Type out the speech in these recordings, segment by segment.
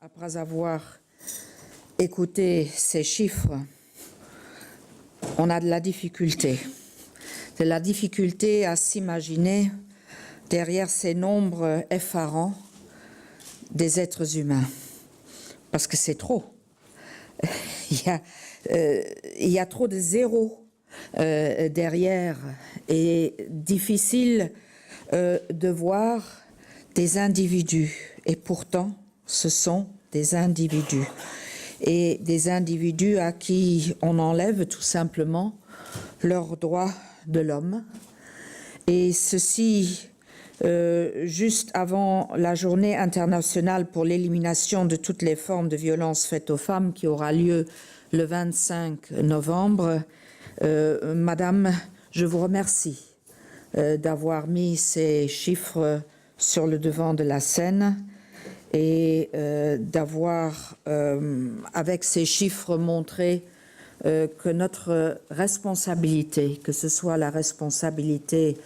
Après avoir écouté ces chiffres, on a de la difficulté à s'imaginer derrière ces nombres effarants des êtres humains, parce que c'est trop. Il y a trop de zéros derrière, et difficile de voir des individus, et pourtant ce sont des individus, et des individus à qui on enlève tout simplement leurs droits de l'homme, et ceci juste avant la journée internationale pour l'élimination de toutes les formes de violence faites aux femmes qui aura lieu le 25 novembre. Madame, je vous remercie d'avoir mis ces chiffres sur le devant de la scène et d'avoir, avec ces chiffres, montré que notre responsabilité, que ce soit la responsabilité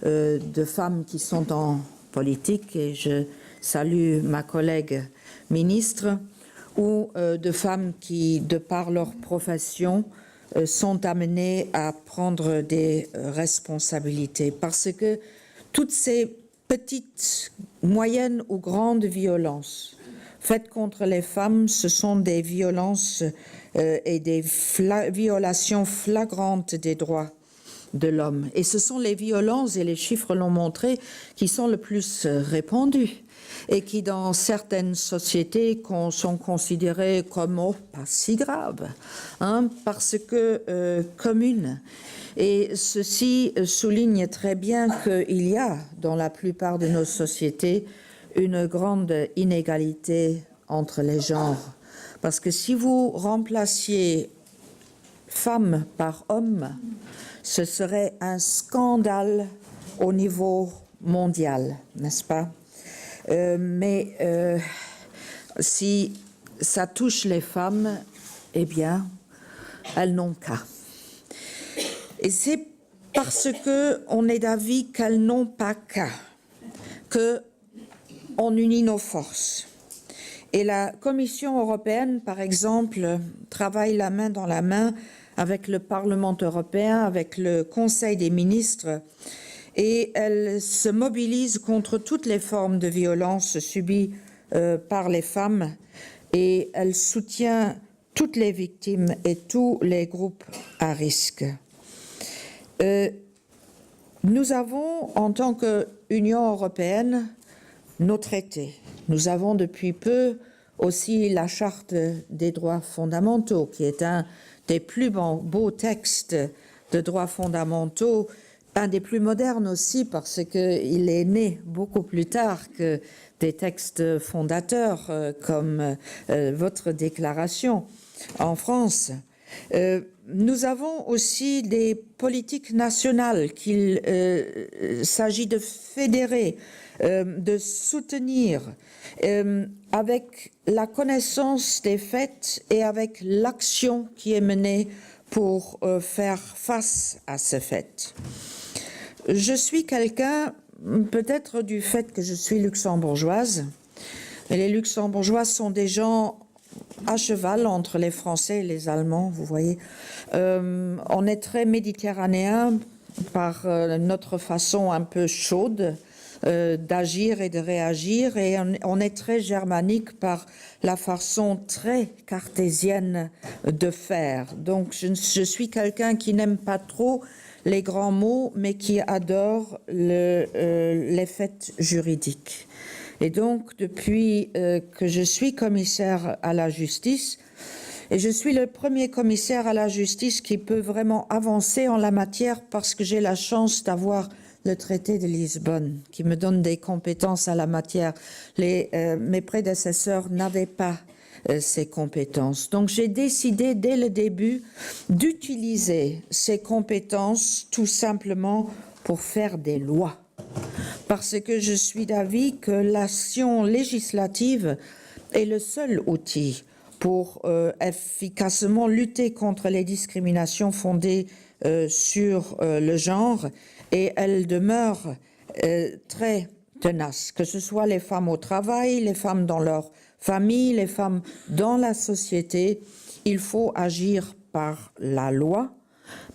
de femmes qui sont en politique, et je salue ma collègue ministre, ou de femmes qui, de par leur profession, sont amenées à prendre des responsabilités. Parce que toutes ces petites, moyennes ou grandes violences faites contre les femmes, ce sont des violences et des violations flagrantes des droits de l'homme. Et ce sont les violences, et les chiffres l'ont montré, qui sont le plus répandues et qui, dans certaines sociétés, sont considérées comme pas si graves, parce que communes. Et ceci souligne très bien qu'il y a, dans la plupart de nos sociétés, une grande inégalité entre les genres. Parce que si vous remplaciez femme par homme, ce serait un scandale au niveau mondial, n'est-ce pas? Mais si ça touche les femmes, eh bien, elles n'ont qu'à. Et c'est parce qu'on est d'avis qu'elles n'ont pas qu'à qu'on unit nos forces. Et la Commission européenne, par exemple, travaille la main dans la main avec le Parlement européen, avec le Conseil des ministres, et elle se mobilise contre toutes les formes de violence subies par les femmes, et elle soutient toutes les victimes et tous les groupes à risque. Nous avons, en tant qu'Union européenne, nos traités. Nous avons depuis peu aussi la Charte des droits fondamentaux, qui est un des plus beaux textes de droits fondamentaux, un des plus modernes aussi, parce qu'il est né beaucoup plus tard que des textes fondateurs comme votre déclaration en France. Nous avons aussi des politiques nationales qu'il s'agit de fédérer, de soutenir avec la connaissance des faits et avec l'action qui est menée pour faire face à ces faits. Je suis quelqu'un, peut-être du fait que je suis luxembourgeoise, et les luxembourgeois sont des gens à cheval entre les Français et les Allemands, vous voyez. On est très méditerranéen par notre façon un peu chaude d'agir et de réagir, et on est très germanique par la façon très cartésienne de faire. Donc je suis quelqu'un qui n'aime pas trop les grands mots, mais qui adore les faits juridiques. Et donc, depuis que je suis commissaire à la justice, et je suis le premier commissaire à la justice qui peut vraiment avancer en la matière, parce que j'ai la chance d'avoir le traité de Lisbonne, qui me donne des compétences à la matière. Mes prédécesseurs n'avaient pas ces compétences. Donc j'ai décidé dès le début d'utiliser ces compétences tout simplement pour faire des lois. Parce que je suis d'avis que l'action législative est le seul outil pour efficacement lutter contre les discriminations fondées sur le genre, et elle demeure très tenace, que ce soit les femmes au travail, les femmes dans leur famille, les femmes dans la société. Il faut agir par la loi,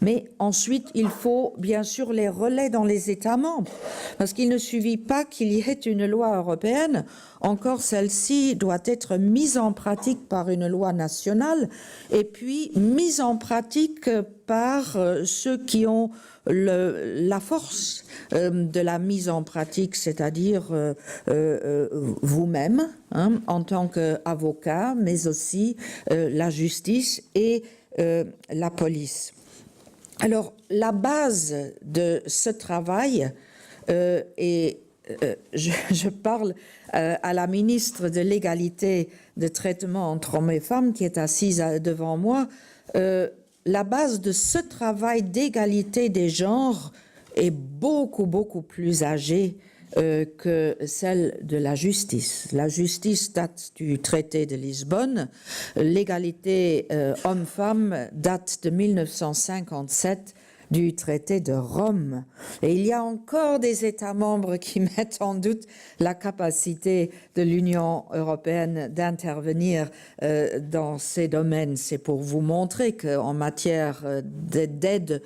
mais ensuite il faut bien sûr les relais dans les États membres, parce qu'il ne suffit pas qu'il y ait une loi européenne, encore celle-ci doit être mise en pratique par une loi nationale et puis mise en pratique par ceux qui ont la force de la mise en pratique, c'est-à-dire vous-même, hein, en tant qu'avocat, mais aussi la justice et la police. Alors, la base de ce travail, je parle à la ministre de l'égalité de traitement entre hommes et femmes qui est assise devant moi, la base de ce travail d'égalité des genres est beaucoup plus âgée que celle de la justice. La justice date du traité de Lisbonne, l'égalité homme-femme date de 1957 du traité de Rome. Et il y a encore des États membres qui mettent en doute la capacité de l'Union européenne d'intervenir dans ces domaines. C'est pour vous montrer qu'en matière d'aide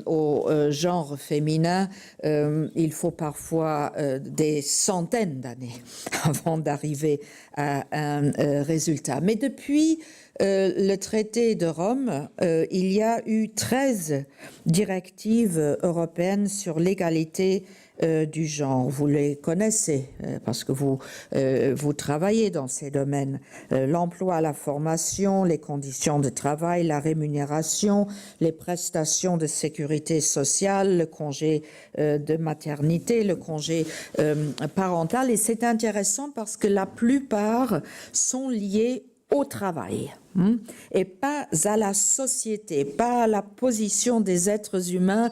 au genre féminin, il faut parfois des centaines d'années avant d'arriver à un résultat. Mais depuis le traité de Rome, il y a eu 13 directives européennes sur l'égalité du genre. Vous les connaissez parce que vous travaillez dans ces domaines. L'emploi, la formation, les conditions de travail, la rémunération, les prestations de sécurité sociale, le congé de maternité, le congé parental. Et c'est intéressant parce que la plupart sont liés au travail et pas à la société, pas à la position des êtres humains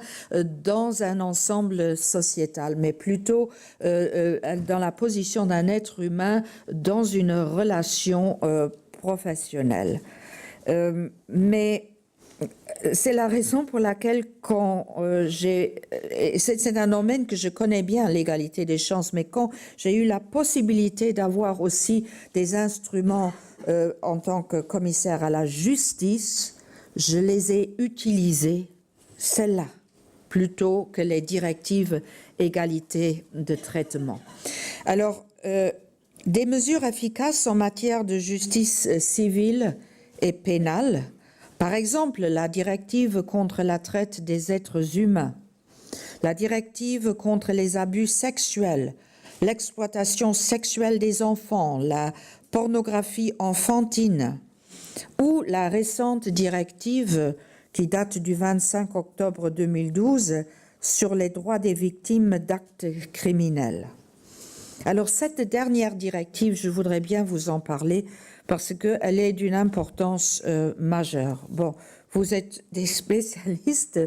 dans un ensemble sociétal, mais plutôt dans la position d'un être humain dans une relation professionnelle. Mais c'est la raison pour laquelle c'est un domaine que je connais bien, l'égalité des chances, mais quand j'ai eu la possibilité d'avoir aussi des instruments en tant que commissaire à la justice, je les ai utilisés, celles-là, plutôt que les directives égalité de traitement. Alors, des mesures efficaces en matière de justice civile et pénale, par exemple, la directive contre la traite des êtres humains, la directive contre les abus sexuels, l'exploitation sexuelle des enfants, la pornographie enfantine, ou la récente directive qui date du 25 octobre 2012 sur les droits des victimes d'actes criminels. Alors cette dernière directive, je voudrais bien vous en parler parce qu'elle est d'une importance majeure. Bon, vous êtes des spécialistes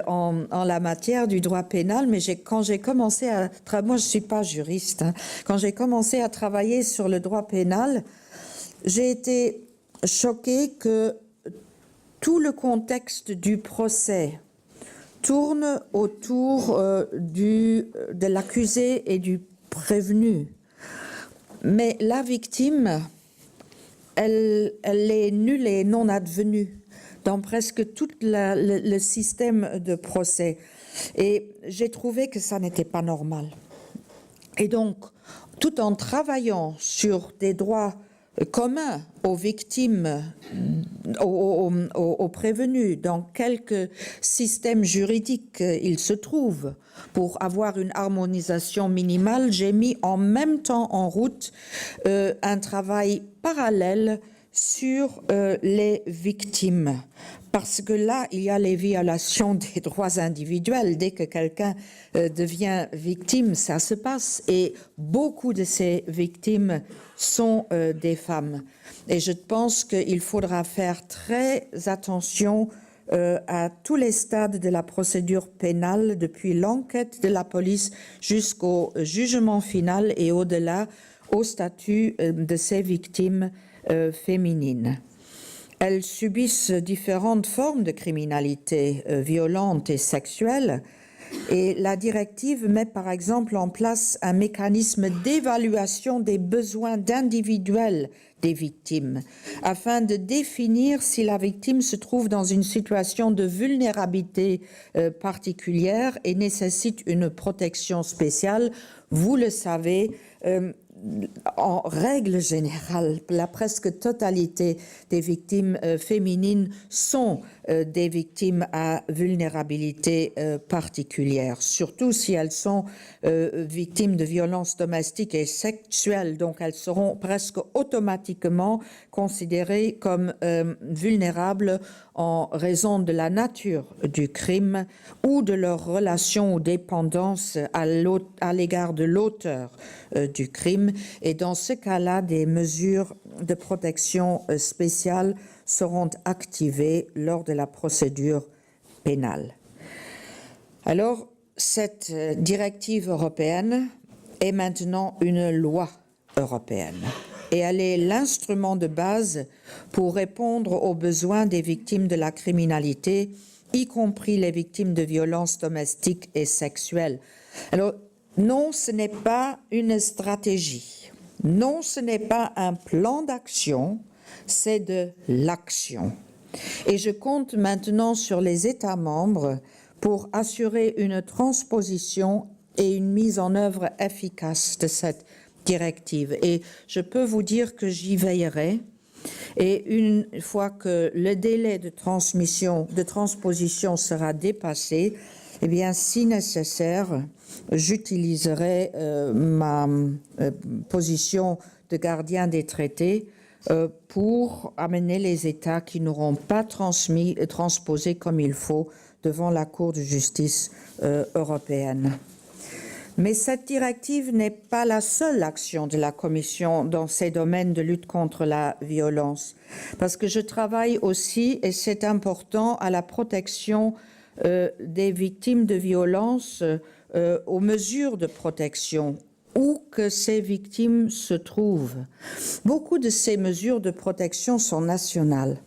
en la matière du droit pénal, mais quand j'ai commencé à travailler, moi je ne suis pas juriste, hein, quand j'ai commencé à travailler sur le droit pénal, j'ai été choquée que tout le contexte du procès tourne autour de l'accusé et du prévenu. Mais la victime, elle est nulle et non advenue dans presque tout le système de procès. Et j'ai trouvé que ça n'était pas normal. Et donc, tout en travaillant sur des droits communs aux victimes, aux prévenus, dans quelques systèmes juridiques ils se trouvent, pour avoir une harmonisation minimale, j'ai mis en même temps en route un travail parallèle sur les victimes. Parce que là, il y a les violations des droits individuels. Dès que quelqu'un devient victime, ça se passe. Et beaucoup de ces victimes sont des femmes. Et je pense qu'il faudra faire très attention à tous les stades de la procédure pénale, depuis l'enquête de la police jusqu'au jugement final et au-delà, au statut de ces victimes féminines. Elles subissent différentes formes de criminalité violente et sexuelle Et la directive met par exemple en place un mécanisme d'évaluation des besoins individuels des victimes, afin de définir si la victime se trouve dans une situation de vulnérabilité particulière et nécessite une protection spéciale. Vous le savez, en règle générale, la presque totalité des victimes féminines sont des victimes à vulnérabilité particulière, surtout si elles sont victimes de violences domestiques et sexuelles. Donc, elles seront presque automatiquement considérées comme vulnérables en raison de la nature du crime ou de leur relation ou dépendance à l'égard de l'auteur du crime. Et dans ce cas-là, des mesures de protection spéciale seront activées lors de la procédure pénale. Alors, cette directive européenne est maintenant une loi européenne et elle est l'instrument de base pour répondre aux besoins des victimes de la criminalité, y compris les victimes de violences domestiques et sexuelles. Alors, non, ce n'est pas une stratégie. Non, ce n'est pas un plan d'action, c'est de l'action. Et je compte maintenant sur les États membres pour assurer une transposition et une mise en œuvre efficace de cette directive. Et je peux vous dire que j'y veillerai. Et une fois que le délai de transposition sera dépassé, eh bien, si nécessaire, j'utiliserai ma position de gardien des traités pour amener les États qui n'auront pas transposé comme il faut devant la Cour de justice européenne. Mais cette directive n'est pas la seule action de la Commission dans ces domaines de lutte contre la violence, parce que je travaille aussi, et c'est important, à la protection des victimes de violences, aux mesures de protection, où que ces victimes se trouvent. Beaucoup de ces mesures de protection sont nationales.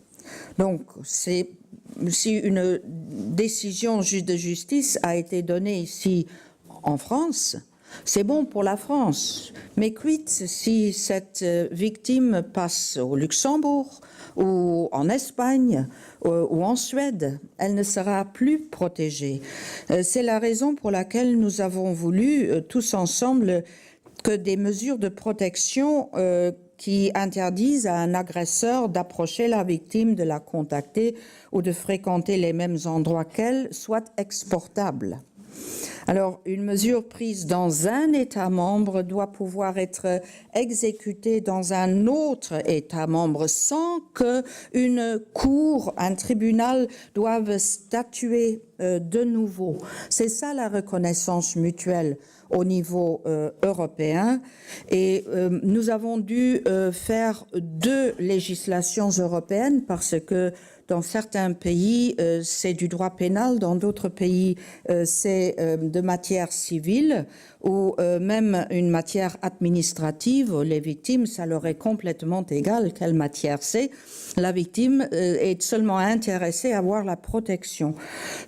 Donc, si une décision de justice a été donnée ici en France, c'est bon pour la France. Mais quid si cette victime passe au Luxembourg ou en Espagne ou en Suède, elle ne sera plus protégée. C'est la raison pour laquelle nous avons voulu tous ensemble que des mesures de protection qui interdisent à un agresseur d'approcher la victime, de la contacter ou de fréquenter les mêmes endroits qu'elle soient exportables. Alors, une mesure prise dans un État membre doit pouvoir être exécutée dans un autre État membre sans qu'une cour, un tribunal doive statuer de nouveau. C'est ça la reconnaissance mutuelle au niveau européen et nous avons dû faire 2 législations européennes parce que dans certains pays, c'est du droit pénal, dans d'autres pays, c'est de matière civile ou même une matière administrative. Les victimes, ça leur est complètement égal quelle matière c'est. La victime est seulement intéressée à avoir la protection.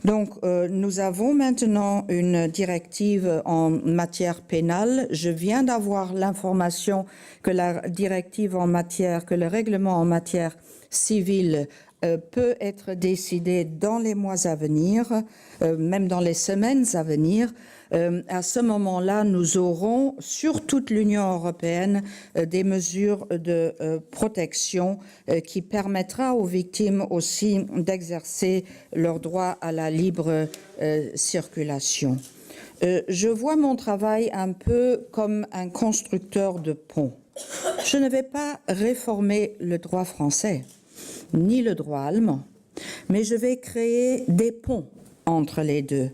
Donc, nous avons maintenant une directive en matière pénale. Je viens d'avoir l'information que la directive que le règlement en matière civile peut être décidé dans les mois à venir, même dans les semaines à venir. À ce moment-là, nous aurons sur toute l'Union européenne des mesures de protection qui permettra aux victimes aussi d'exercer leur droit à la libre circulation. Je vois mon travail un peu comme un constructeur de ponts. Je ne vais pas réformer le droit français ni le droit allemand, mais je vais créer des ponts entre les deux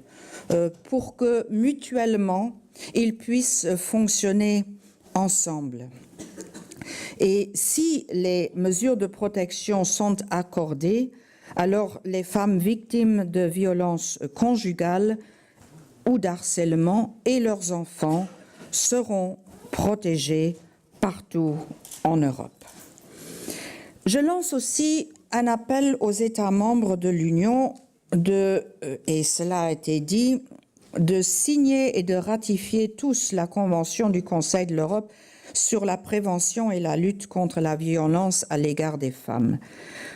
pour que mutuellement ils puissent fonctionner ensemble. Et si les mesures de protection sont accordées, alors les femmes victimes de violences conjugales ou d'harcèlement et leurs enfants seront protégés partout en Europe. Je lance aussi un appel aux États membres de l'Union et cela a été dit, de signer et de ratifier tous la Convention du Conseil de l'Europe sur la prévention et la lutte contre la violence à l'égard des femmes.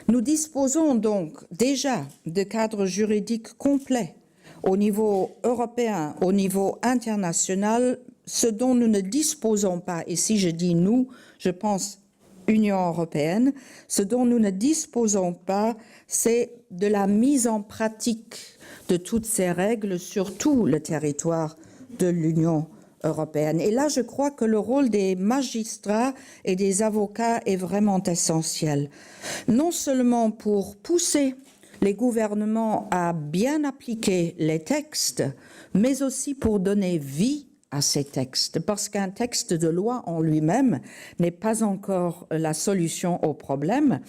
Nous disposons donc déjà de cadres juridiques complets au niveau européen, au niveau international, ce dont nous ne disposons pas, et si je dis nous, je pense Union européenne, ce dont nous ne disposons pas, c'est de la mise en pratique de toutes ces règles sur tout le territoire de l'Union européenne. Et là, je crois que le rôle des magistrats et des avocats est vraiment essentiel. Non seulement pour pousser les gouvernements à bien appliquer les textes, mais aussi pour donner vie à ces textes, parce qu'un texte de loi en lui-même n'est pas encore la solution au problème.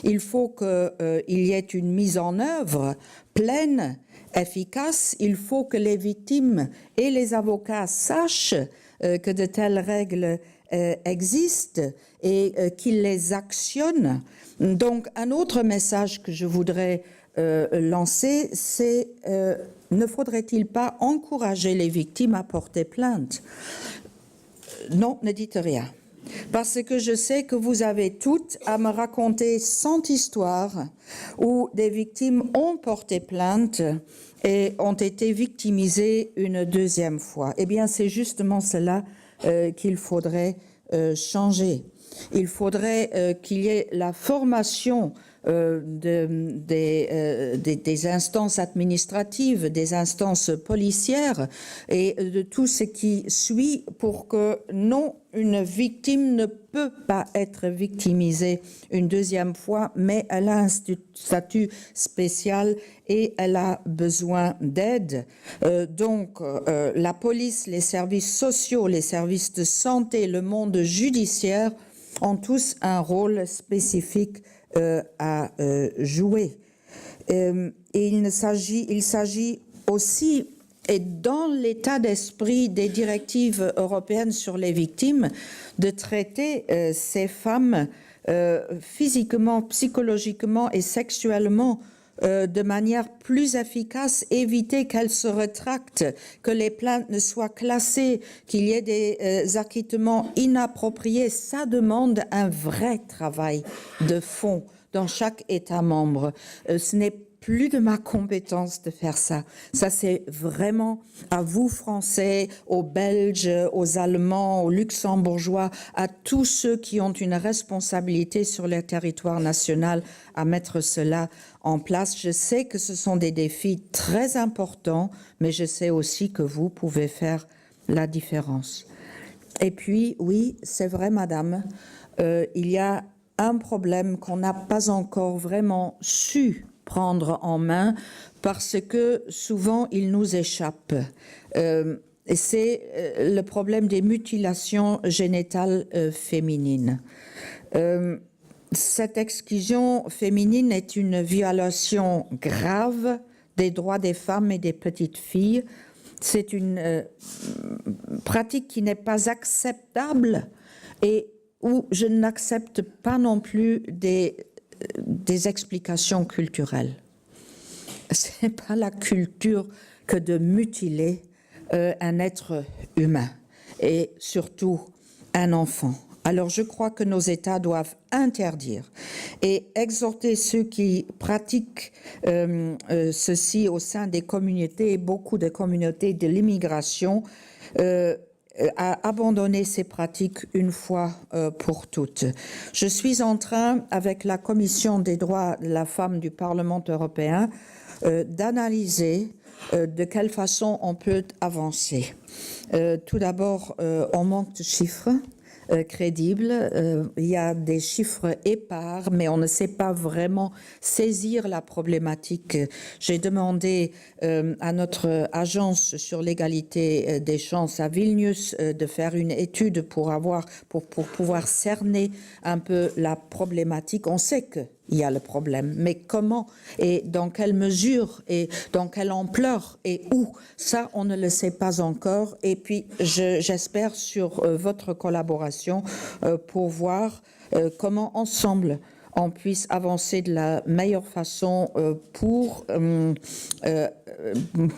Il faut qu'il y ait une mise en œuvre pleine, efficace. Il faut que les victimes et les avocats sachent que de telles règles existent et qu'ils les actionnent. Donc, un autre message que je voudrais lancer, c'est ne faudrait-il pas encourager les victimes à porter plainte? Non, ne dites rien. Parce que je sais que vous avez toutes à me raconter 100 histoires où des victimes ont porté plainte et ont été victimisées une deuxième fois. Eh bien, c'est justement cela qu'il faudrait changer. Il faudrait qu'il y ait la formation des instances administratives, des instances policières et de tout ce qui suit pour que non, une victime ne peut pas être victimisée une deuxième fois, mais elle a un statut spécial et elle a besoin d'aide. Donc, la police, les services sociaux, les services de santé, le monde judiciaire ont tous un rôle spécifique à jouer. Et il s'agit aussi, et dans l'état d'esprit des directives européennes sur les victimes, de traiter ces femmes physiquement, psychologiquement et sexuellement de manière plus efficace, éviter qu'elles se rétractent, que les plaintes ne soient classées, qu'il y ait des acquittements inappropriés. Ça demande un vrai travail de fond dans chaque État membre. Ce n'est plus de ma compétence de faire ça. Ça, c'est vraiment à vous, Français, aux Belges, aux Allemands, aux Luxembourgeois, à tous ceux qui ont une responsabilité sur le territoire national à mettre cela en place. Je sais que ce sont des défis très importants, mais je sais aussi que vous pouvez faire la différence. Et puis, oui, c'est vrai, madame, il y a un problème qu'on n'a pas encore vraiment su prendre en main parce que souvent il nous échappe. C'est le problème des mutilations génitales féminines. Cette exclusion féminine est une violation grave des droits des femmes et des petites filles. C'est une pratique qui n'est pas acceptable et où je n'accepte pas non plus des explications culturelles. Ce n'est pas la culture que de mutiler un être humain et surtout un enfant. Alors je crois que nos États doivent interdire et exhorter ceux qui pratiquent ceci au sein des communautés, beaucoup de communautés de l'immigration, à abandonner ces pratiques une fois pour toutes. Je suis en train, avec la Commission des droits de la femme du Parlement européen, d'analyser de quelle façon on peut avancer. Tout d'abord, on manque de chiffres crédibles. Il y a des chiffres épars, mais on ne sait pas vraiment saisir la problématique. J'ai demandé à notre agence sur l'égalité des chances à Vilnius de faire une étude pour pouvoir cerner un peu la problématique. On sait que il y a le problème, mais comment et dans quelle mesure et dans quelle ampleur et où, ça on ne le sait pas encore. Et puis j'espère sur votre collaboration pour voir comment ensemble on puisse avancer de la meilleure façon pour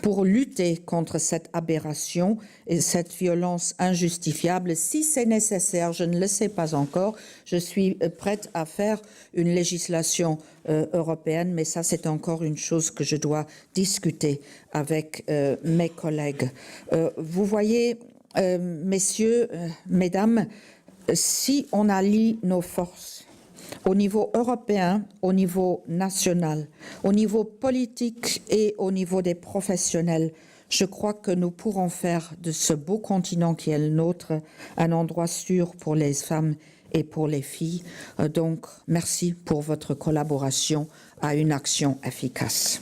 pour lutter contre cette aberration et cette violence injustifiable. Si c'est nécessaire, je ne le sais pas encore, je suis prête à faire une législation européenne, mais ça c'est encore une chose que je dois discuter avec mes collègues. Vous voyez, messieurs, mesdames, si on allie nos forces au niveau européen, au niveau national, au niveau politique et au niveau des professionnels, je crois que nous pourrons faire de ce beau continent qui est le nôtre un endroit sûr pour les femmes et pour les filles. Donc, merci pour votre collaboration à une action efficace.